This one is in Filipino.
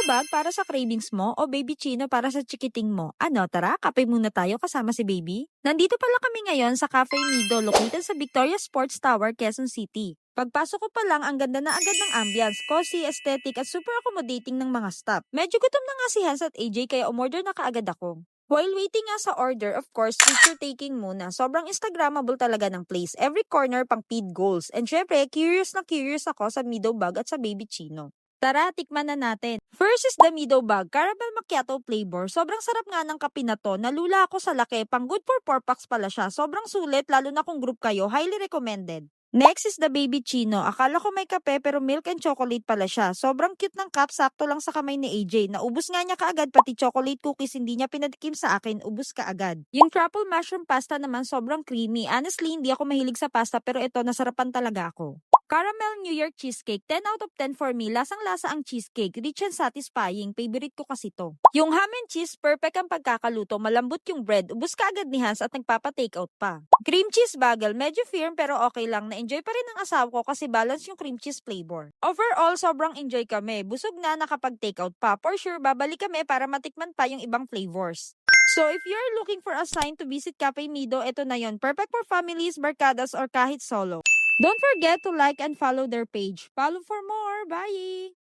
bag para sa cravings mo o baby chino para sa chikiting mo? Ano, tara, kape muna tayo kasama si baby? Nandito pala kami ngayon sa Cafe Nido located sa Victoria Sports Tower, Quezon City. Pagpasok ko pa lang, ang ganda na agad ng ambience, cozy, aesthetic at super accommodating ng mga staff. Medyo gutom na nga si Hans at AJ kaya umorder na kaagad ako. While waiting nga sa order, of course, picture taking muna. Sobrang Instagrammable talaga ng place. Every corner pang feed goals. And syempre, curious na curious ako sa Mido bag at sa baby chino. Tara, tikman na natin. First is the Mido bag, caramel macchiato flavor. Sobrang sarap nga ng kape na to. Nalula ako sa laki. Pang good for 4 packs pala siya. Sobrang sulit, lalo na kung group kayo. Highly recommended. Next is the baby chino. Akala ko may kape pero milk and chocolate pala siya. Sobrang cute ng cup, sakto lang sa kamay ni AJ. Naubos nga niya kaagad, pati chocolate cookies hindi niya pinatikim sa akin, ubos kaagad. Yung truffle mushroom pasta naman sobrang creamy. Honestly, hindi ako mahilig sa pasta pero ito nasarapan talaga ako. Caramel New York cheesecake, 10 out of 10 for me. Lasang-lasa ang cheesecake, rich and satisfying. Favorite ko kasi to. Yung ham and cheese, perfect ang pagkakaluto. Malambot yung bread. Ubus ka agad ni Hans at nagpapa-takeout pa. Cream cheese bagel, medyo firm pero okay lang. Na-enjoy pa rin ng asawa ko kasi balance yung cream cheese flavor. Overall, sobrang enjoy kami. Busog na nakapag-takeout pa. For sure, babalik kami para matikman pa yung ibang flavors. So, if you're looking for a sign to visit Cafe Mido, ito na yon. Perfect for families, barkadas, or kahit solo. Don't forget to like and follow their page. Follow for more. Bye!